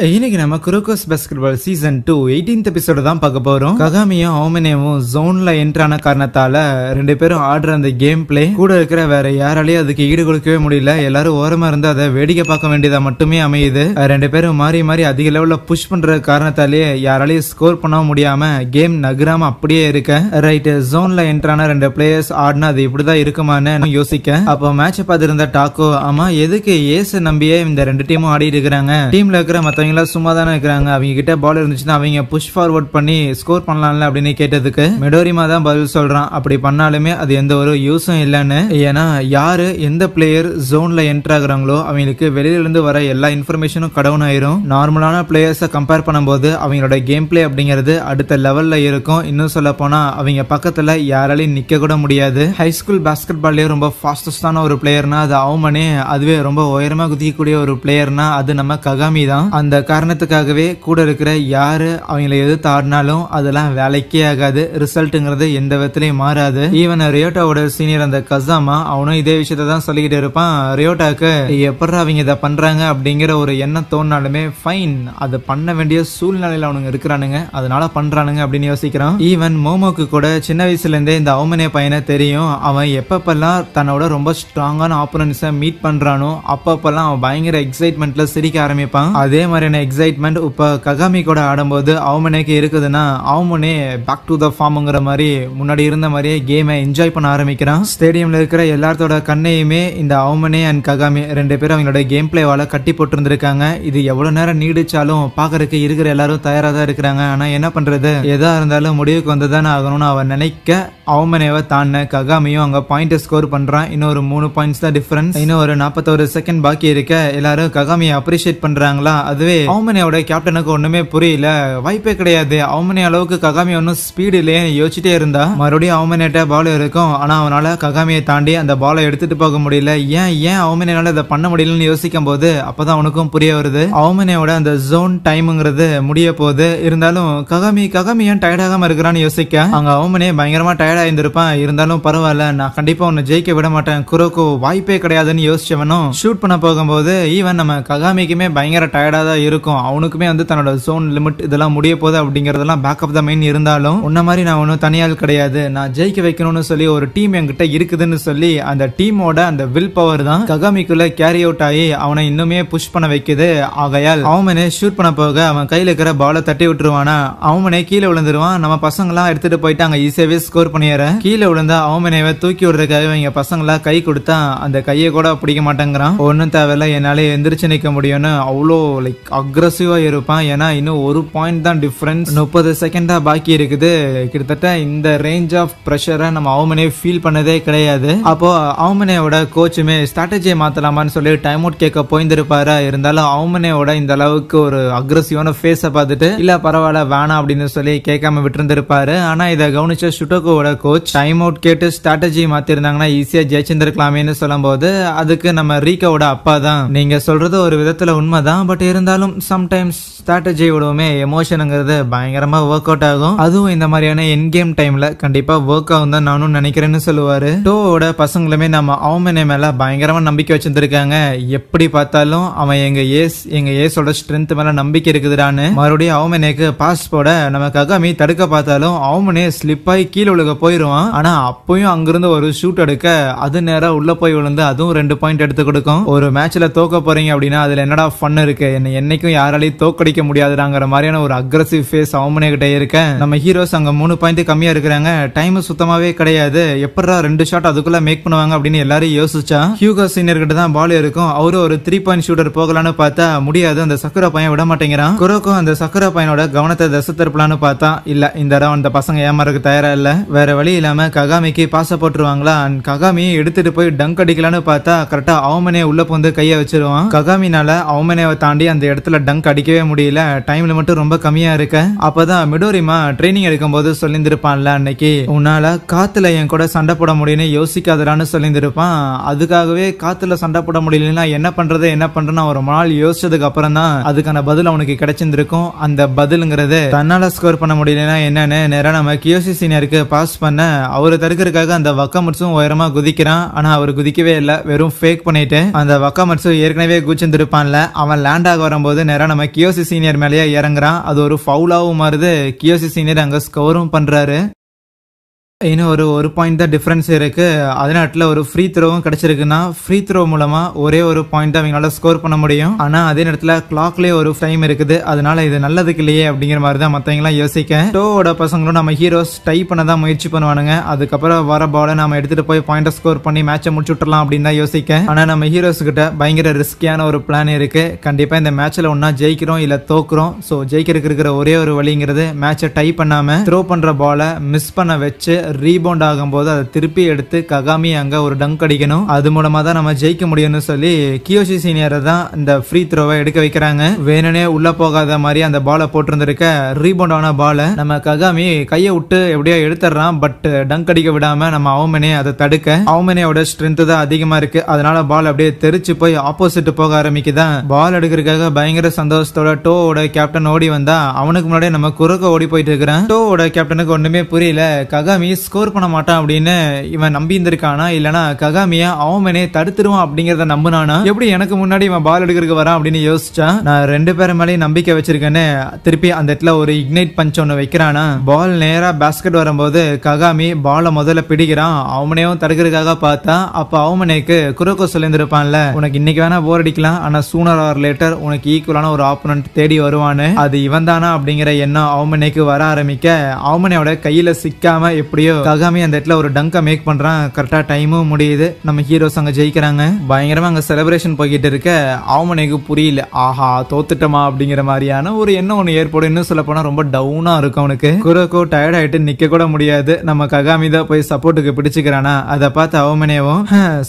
இன்னைக்கு நம்ம குரோகோஸ் basketball season 2 18th எபிசோட தான் பார்க்க போறோம். ககாமியும் அவுமனேவும் ஜோன்ல என்டர் ஆன காரணத்தால ரெண்டு பேரும் ஆடுற அந்த கேம் பிளே கூட இருக்கிற வேற யாராலையும் அதுக்கு ஈடு கொடுக்கவே முடியல. எல்லாரும் ஓரமா இருந்து அதை வேடிக்கை பார்க்க வேண்டியதா மட்டுமே அமையுது. ரெண்டு பேரும் மாறி மாறி அதிக லெவல்ல புஷ் பண்ற காரணத்தாலே யாராலையும் ஸ்கோர் பண்ண முடியாம கேம் நகராம அப்படியே இருக்க. ரைட், ஜோன்ல என்டர் ஆன ரெண்டு பிளேயர்ஸ் ஆடினா அது இப்படிதான் இருக்குமான்னு யோசிக்க. அப்போ மேட்ச் பார்த்திருந்த டாக்கோ, ஆமா எதுக்கு ஏஸ் நம்பியே இந்த ரெண்டு டீமும் ஆடி இருக்கிறாங்க, டீம்ல இருக்கிற மத்தவங்க சும்மா தானே இருக்கிறாங்க, அவங்க கிட்ட பால் இருந்துச்சுன்னா அவங்க புஷ் ஃபார்வர்ட் பண்ணி ஸ்கோர் பண்ணலாம்ல அப்படின்னு கேட்டதுக்கு மெடோரிமா தான் பதில் சொல்றான், அப்படி பண்ணாலுமே அது எந்த ஒரு யூஸும் இல்லைன்னு. ஏன்னா யாரு எந்த பிளேயர் ஜோன்ல என்டர் ஆகுறாங்களோ அவங்களுக்கு வெளியில இருந்து வர எல்லா இன்ஃபர்மேஷனும் கடவுன் ஆயிரும். நார்மலான பிளேயர்ஸை கம்பேர் பண்ணும்போது அவங்களோட கேம் பிளே அப்படிங்கிறது அடுத்த லெவல்ல இருக்கும். இன்னும் சொல்ல போனா அவங்க பக்கத்துல யாராலையும் நிக்க கூட முடியாது. ஹை ஸ்கூல் பாஸ்கெட் பால்லே ரொம்ப ஃபாஸ்டஸ்டான ஒரு பிளேயர்னா அது அவுமனே, அதுவே ரொம்ப உயரமா குதிக்கக்கூடிய ஒரு பிளேயர்னா அது நம்ம ககாமி தான். அந்த காரணத்துக்காகவே கூட இருக்கிற யாரு அவங்களை எதிர்த்து ஆடினாலும் அதெல்லாம் வேலைக்கே ஆகாது, ரிசல்ட்ங்கிறது எந்த விதத்திலையும் மாறாது. ஈவன் ரியோட்டாவோட சீனியர் அந்த கசாமா அவனும் இதே விஷயத்த தான் சொல்லிக்கிட்டு இருப்பான். ரியோட்டாக்கு எப்படி அவங்க இதை பண்றாங்க அப்படிங்கிற ஒரு எண்ணம் தோணாலுமே ஃபைன், அதை பண்ண வேண்டிய சூழ்நிலையில அவனுங்க இருக்கிறானுங்க, அதனால பண்றானுங்க அப்படின்னு யோசிக்கிறான். ஈவன் மோமோக்கு கூட சின்ன வயசுல இருந்தே இந்த அவுமனே பையனை தெரியும். அவன் எப்பப்பெல்லாம் தன்னோட ரொம்ப ஸ்ட்ராங்கான ஆப்போனன்ட்ஸை மீட் பண்றானோ அப்பப்பெல்லாம் அவன் பயங்கர எக்ஸைட்மெண்ட்ல சிரிக்க ஆரம்பிப்பான். அதே மாதிரியான எக்ஸைட்மெண்ட் இப்ப ககாமி கூட ஆடும்போது அவுமனேக்கு இருக்குதுன்னா அவுமனே பேக் டு த ஃபார்ம்ங்கிற மாதிரி முன்னாடி இருந்த மாதிரியே கேமை என்ஜாய் பண்ண ஆரம்பிக்கிறான். ஸ்டேடியம்ல இருக்கிற எல்லாத்தோட கண்ணையுமே இந்த அவுமனே அண்ட் ககாமி ரெண்டு பேரும் அவங்களோட கேம் பிளேவால கட்டி போட்டு இருந்திருக்காங்க. இது எவ்வளவு நேரம் நீடிச்சாலும் பாக்குறதுக்கு இருக்கிற எல்லாரும் தயாரா தான் இருக்கிறாங்க. ஆனா என்ன பண்றது, எதா இருந்தாலும் முடிவுக்கு வந்துதானே ஆகணும்னு அவன் நினைக்க அவுமனேவை தாண்ட ககாமியும் அங்க பாயிண்ட் ஸ்கோர் பண்றான். இன்னும் ஒரு 3 பாயிண்ட்ஸ் தான் டிஃபரன்ஸ். இன்னும் ஒரு 41 செகண்ட் பாக்கி இருக்க எல்லாரும் ககாமியை அப்ரிஷியேட் பண்றாங்களா. அதுவே அவுமனேவோட கேப்டனுக்கு ஒண்ணுமே புரியல, வாய்ப்பே கிடையாது, அவுமனே அளவுக்கு ககாமி ஒன்னும் ஸ்பீடு இல்லையே யோசிச்சுட்டே இருந்தா. மறுபடியும் அவுமனேட்ட பால் இருக்கும், ஆனா அவனால ககாமியை தாண்டி அந்த பாலை எடுத்துட்டு போக முடியல. ஏன் அவுமனேனால இதை பண்ண முடியலன்னு யோசிக்கும் போது அப்பதான் அவனுக்கும் புரிய வருது, அவுமனேவோட அந்த ஜோன் டைம்ங்கிறது முடிய போகுது. இருந்தாலும் ககாமி ஏன் டயர்டாகாம இருக்கிறான்னு யோசிக்க அங்க அவுமனே பயங்கரமா டயர்டா இருந்திருப்பான். இருந்தாலும் பரவாயில்ல, நான் கண்டிப்பா உன்னை ஜெயிக்க விட மாட்டேன், குரோக்கோ வாய்ப்பே கிடையாதுன்னு யோசிச்சவனும் ஷூட் பண்ண போகும்போது ஈவன் நம்ம ககாமிக்குமே பயங்கர டயர்டா தான் இருக்கும். அவனுக்குமே வந்து தன்னோட ஜோன் லிமிட் இதெல்லாம் முடிய போகுது அப்படிங்கறதெல்லாம் பேக் ஆஃப் த மெயின். இருந்தாலும் உன்ன மாதிரி நான் ஒன்னும் தனியால் கிடையாது, நான் ஜெயிக்க வைக்கணும்னு சொல்லி ஒரு டீம் என்கிட்ட இருக்குதுன்னு சொல்லி அந்த டீமோட அந்த வில் பவர் தான் ககாமிக்குள்ள கேரி அவுட் ஆகி அவனை இன்னுமே புஷ் பண்ண வைக்குது. ஆகையால் அவனே ஷூட் பண்ண போக அவன் கையில இருக்கிற பாலை தட்டி விட்டுருவானா, அவனே கீழே விழுந்துருவான். நம்ம பசங்க எல்லாம் எடுத்துட்டு போயிட்டு அங்க ஈஸியாவே ஸ்கோர் பண்ணிடுற. கீழே விழுந்தா அவனேவை தூக்கி விடுறதுக்காக இவங்க பசங்களா கை கொடுத்தா அந்த கையை கூட பிடிக்க மாட்டேங்கிறான். ஒன்னும் தேவையில்ல, என்னால எந்திரிச்சு நிக்க முடியும்னு அவ்வளோ லைக் அக்ரெசிவா இருப்பான். ஏன்னா இன்னும் ஒரு பாயிண்ட் தான் டிஃபரன்ஸ், 30 செகண்டா பாக்கி இருக்குது. கிட்டத்தட்ட இந்த ரேஞ்ச் ஆஃப் பிரஷரை நம்ம அவுமனே ஃபீல் பண்ணதே கிடையாது. அப்போ அவுமனேவோட கோச்சுமே ஸ்ட்ராட்டஜியை மாத்தலாமான்னு சொல்லி டைம் அவுட் கேட்க போயிருந்திருப்பாரு. இருந்தாலும் அவுமனேவோட இந்த அளவுக்கு ஒரு அக்ரெசிவான ஃபேஸை பார்த்துட்டு இல்ல பரவாயில்ல வேணாம் அப்படின்னு சொல்லி கேட்காம விட்டுருந்திருப்பாரு. ஆனா இதை கவனிச்ச ஷுட்டோகோவோட கோச் டைம் அவுட் கேட்டு ஸ்ட்ராட்டஜி மாத்திருந்தாங்கன்னா ஈஸியா ஜெயிச்சிருந்திருக்கலாமேன்னு சொல்லும் போது அதுக்கு நம்ம ரீகாவோட அப்பா தான், நீங்க சொல்றது ஒரு விதத்துல உண்மைதான், பட் இருந்தாலும் சம்டைம்ஸ் ஸ்ட்ராட்டஜியோடவுமே எமோஷனுங்கிறது பயங்கரமா ஒர்க் அவுட் ஆகும். அதுவும் இந்த மாதிரியான என் கேம் டைம்ல கண்டிப்பா ஒர்க் ஆகும் தான் நானும் நினைக்கிறேன்னு சொல்லுவாரு. டோவோட பசங்களுமே நம்ம அவுமனே மேல பயங்கரமா நம்பிக்கை வச்சிருந்திருக்காங்க. எப்படி பார்த்தாலும் அவன் எங்க ஏஸோட ஸ்ட்ரென்த் மேல நம்பிக்கை இருக்குதுடான்னு மறுபடியும் அவுமனேக்கு பாஸ் போட நம்ம ககாமி தடுக்க பார்த்தாலும் அவுமனே ஸ்லிப் ஆகி கீழே விழுக போயிருவான். ஆனா அப்பயும் அங்கிருந்து ஒரு ஷூட் எடுக்க அது நேரம் உள்ள போய் விழுந்து அதுவும் 2 பாயிண்ட் எடுத்து கொடுக்கும். ஒரு மேட்ச்ல தோக்க போறீங்க அப்படின்னா அதுல என்னடா ஃபன் இருக்கு, என்னைக்கும் யாராலையும் தோக்கடிக்க முடியாதுங்கிற மாதிரியான ஒரு அக்ரெசிவ் ஃபேஸ் அவுமனே கிட்ட இருக்க. நம்ம ஹீரோஸ் அங்க 3 பாயிண்ட் கம்மியா இருக்கிறாங்க, டைம் சுத்தமாவே கிடையாது, எப்படா 2 ஷாட் அதுக்குள்ள மேக் பண்ணுவாங்க அப்படின்னு எல்லாரும் யோசிச்சா ஹியூகோ சீனியர் கிட்ட தான் பால் இருக்கும். அவரு ஒரு 3 பாயிண்ட் ஷூட்டர் போகலான்னு பார்த்தா முடியாது, அந்த சக்குரா பையன் விட மாட்டேங்கிறான். குரோக்கோ அந்த சக்குரா பையனோட கவனத்தை திசை திருப்பலான்னு பார்த்தா இல்ல, இந்த இடம் அந்த பசங்க ஏமாறக்கு தயாரா இல்ல. வேற வழி இல்லாம ககாமிக்கு பாச போட்டுருவாங்களா, ககாமியை எடுத்துட்டு போய் டங்க் அடிக்கலான்னு பார்த்தா கரெக்டா அவுமனே உள்ள போந்து கைய வச்சிருவான். ககாமினால அவுமனேவை தாண்டி அந்த இடத்துல டங்க் அடிக்கவே முடியல, டைம்ல மட்டும் ரொம்ப கம்மியா இருக்க. அப்பதான் மிடோரிமா ட்ரைனிங் எடுக்கும் போது சொல்லியிருந்திருப்பான்ல, அன்னைக்கு உன்னால காத்துல என் கூட சண்டை போட முடியும்னு யோசிக்காதரான்னு சொல்லியிருந்திருப்பான். அதுக்காகவே காத்துல சண்டை போட முடியலன்னா என்ன பண்றதுன்னு ஒரு நாள் யோசிச்சதுக்கு அப்புறம் தான் அதுக்கான பதில் அவனுக்கு கிடைச்சிருந்திருக்கும். அந்த பதிலுங்கிறது தன்னால ஸ்கோர் பண்ண முடியலன்னா என்னன்னு நேரா நம்ம கியோசி சீனியருக்கு பாஸ் அனௌன்ஸ் பண்ண அவரு தடுக்கிறதுக்காக அந்த வக்காமட்ஸும் உயரமா குதிக்கிறான். ஆனா அவர் குதிக்கவே இல்ல, வெறும் ஃபேக் பண்ணிட்டு அந்த வக்காமட்ஸு ஏற்கனவே குதிச்சிருப்பான்ல, அவன் லேண்ட் ஆக வரும்போது நேரா நம்ம கியோசி சீனியர் மேலேயே இறங்குறான். அது ஒரு ஃபவுலாவும் மாறுது. கியோசி சீனியர் அங்க ஸ்கோரும் பண்றாரு. இன்னும் ஒரு பாயிண்ட் தான் டிஃபரன்ஸ் இருக்கு. அதே ஒரு ஃப்ரீ த்ரோவும் கிடைச்சிருக்குன்னா ஃப்ரீ த்ரோ மூலமா ஒரே ஒரு பாயிண்ட் தான் அவங்களால ஸ்கோர் பண்ண முடியும். ஆனா அதே நேரத்துல கிளாக்லயே ஒரு டைம் இருக்குது. அதனால இது நல்லதுக்கு இல்லையே அப்படிங்கிற மாதிரி தான் மத்தவங்க எல்லாம் யோசிக்க. டோவோட பசங்களும் நம்ம ஹீரோஸ் டை பண்ண தான் முயற்சி பண்ணுவானுங்க. அதுக்கப்புறம் வர பால நம்ம எடுத்துட்டு போய் பாயிண்ட் ஸ்கோர் பண்ணி மேட்சை முடிச்சு விட்டுறலாம் அப்படின்னு தான் யோசிக்க. ஆனா நம்ம ஹீரோஸ் கிட்ட பயங்கர ரிஸ்கியான ஒரு பிளான் இருக்கு. கண்டிப்பா இந்த மேட்ச்ல ஒன்னா ஜெயிக்கிறோம் இல்ல தோக்குறோம். சோ ஜெயிக்கிறதுக்கு இருக்கிற ஒரே ஒரு வழிங்கிறது மேட்சை டை பண்ணாம த்ரோ பண்ற பால மிஸ் பண்ண வச்சு ரீபவுண்ட் ஆகும்போது அதை திருப்பி எடுத்து ககாமி அங்க ஒரு டங்க் அடிக்கணும். அது மூலமா தான் நம்ம ஜெயிக்க முடியும்னு சொல்லி கியோஷி சீனியரை தான் இந்த ஃப்ரீ த்ரோவை எடுக்க வைக்கிறாங்க. வேணுனே உள்ள போகாத மாதிரி அந்த பாலை போட்டிருந்திருக்க ரீபவுண்ட் ஆன பாலை நம்ம ககாமி கையை விட்டு எப்படியோ எடுத்துறான். பட் டங்க் அடிக்க விடாம நம்ம அவமனே அதை தடுக்க, அவமனையோட ஸ்ட்ரென்த் தான் அதிகமா இருக்கு. அதனால பால் அப்படியே தெரிச்சு போய் ஆப்போசிட் போக ஆரம்பிக்குதான். பால் எடுக்கிறதுக்காக பயங்கர சந்தோஷத்தோட டோவோட கேப்டன் ஓடி வந்தா அவனுக்கு முன்னாடி நம்ம குறுக்க ஓடி போயிட்டு இருக்கிறான். டோவோட கேப்டனுக்கு ஒண்ணுமே புரியல. ககாமி ஸ்கோர் பண்ண மாட்டான் அப்படின்னு இவன் நம்பி இருந்திருக்கானா, இல்லனா ககாமிய அவமனே தடுத்துருவான் அப்படிங்கறத நம்பினானா, எப்படி எனக்கு முன்னாடி இவன் பால் எடுக்கிறதுக்கு வரான் அப்படின்னு யோசிச்சா. நான் ரெண்டு பேரும் மேலேயும் நம்பிக்கை வச்சிருக்கேன்னு திருப்பி அந்த இடத்துல ஒரு இக்னைட் பஞ்ச் ஒன்னு வைக்கிறானா. பால் நேரா பாஸ்கெட் வரும்போது ககாமி பாலை முதல்ல பிடிக்கிறான். அவமனையும் தடுக்கிறதுக்காக பார்த்தா அப்ப அவமனைக்கு குரோக்கோ சொல்லியிருந்திருப்பான்ல, உனக்கு இன்னைக்கு வேணா போர் அடிக்கலாம், ஆனா சூனர் ஆர் லேட்டர் உனக்கு ஈக்குவலான ஒரு ஆப்போனன்ட் தேடி வருவானு. அது இவன் தானா அப்படிங்கிற எண்ணம் அவமனைக்கு வர ஆரம்பிக்க, அவமனையோட கையில சிக்காம எப்படியோ ககாமி அந்த இடத்துல ஒரு டங்கை மேக் பண்றான். கரெக்டா டைமும் முடியுது. நம்ம ஹீரோஸ் அங்க ஜெயிக்கிறாங்க. பயங்கரமா அங்க செலிப்ரேஷன் போய்கிட்டு இருக்க அவமனைக்கு புரியல, ஆஹா தோத்துட்டமா அப்படிங்கிற மாதிரியான ஒரு எண்ணம் ஒண்ணு ஏற்படும். இன்னும் சொல்ல போனா ரொம்ப டவுனா இருக்கும் அவனுக்கு. குரோக்கோ டயர்ட் ஆயிட்டு நிக்க கூட முடியாது. நம்ம ககாமி தான் போய் சப்போர்ட்டுக்கு பிடிச்சுக்கிறானா. அதை பார்த்து அவமனையும்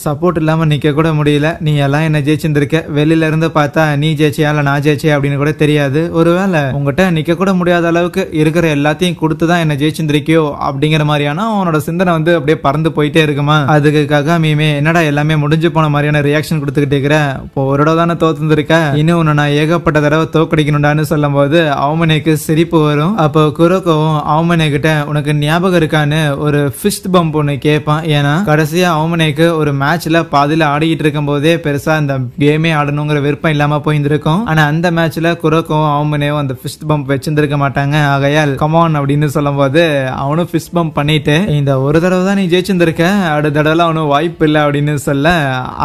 சப்போர்ட் இல்லாம நிக்க கூட முடியல, நீ எல்லாம் என்ன ஜெயிச்சிருந்திருக்க, வெளியில இருந்து பார்த்தா நீ ஜெயிச்சியா இல்ல நான் ஜெயிச்சியா அப்படின்னு கூட தெரியாது. ஒருவேளை உங்ககிட்ட நிக்க கூட முடியாத அளவுக்கு இருக்கிற எல்லாத்தையும் கொடுத்துதான் என்ன ஜெயிச்சிருந்திருக்கியோ அப்படிங்கிற மாதிரியான அவனோட சிந்தனை வந்து அப்படியே பறந்து போயிட்டே இருக்குமா. அதுக்கு ககாமியுமே என்னடா எல்லாமே முடிஞ்சு போன மாதிரியான ரியாக்ஷன் கொடுத்துக்கிட்டு இருக்கிற, இப்போ ஒரு தடவை தானே தோத்துருக்க, இன்னும் உன்னை நான் ஏகப்பட்ட தடவை தோக்கடிக்கணும்டான்னு சொல்லும் போது அவமனைக்கு சிரிப்பு வரும். அப்போ குரோக்கோவும் அவமனை கிட்ட உனக்கு ஞாபகம் இருக்கான்னு ஒரு ஃபிஸ்ட் பம்ப் ஒன்னு கேட்பான். ஏன்னா கடைசியா அவமனைக்கு ஒரு மேட்ச்ல பாதியில ஆடிக்கிட்டு இருக்கும் போதே பெருசா இந்த கேமே ஆடணுங்கிற விருப்பம் இல்லாம போயிருந்திருக்கும். ஆனா அந்த மேட்ச்ல குரோக்கோவும் அவமனையும் அந்த ஃபிஸ்ட் பம்ப் வச்சிருந்திருக்க மாட்டாங்க. ஆகையால் கமான் அப்படின்னு சொல்லும் போது அவனும் ஃபிஸ்ட் பம்ப் பண்ணிட்டு, இந்த ஒரு தடவை தான் நீ ஜெயிச்சிருந்திருக்க, அடுத்த தடவை அவனும் வாய்ப்பு இல்லை அப்படின்னு சொல்ல,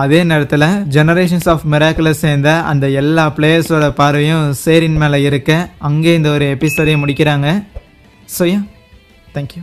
அதே நேரத்துல ஜெனரேஷன்ஸ் ஆஃப் மிராக்கிள சேர்ந்த அந்த எல்லா பிளேயர்ஸோட பார்வையும் சேரின் மேல இருக்க அங்கே இந்த ஒரு எபிசோடையும் முடிக்கிறாங்க. So yeah, thank you.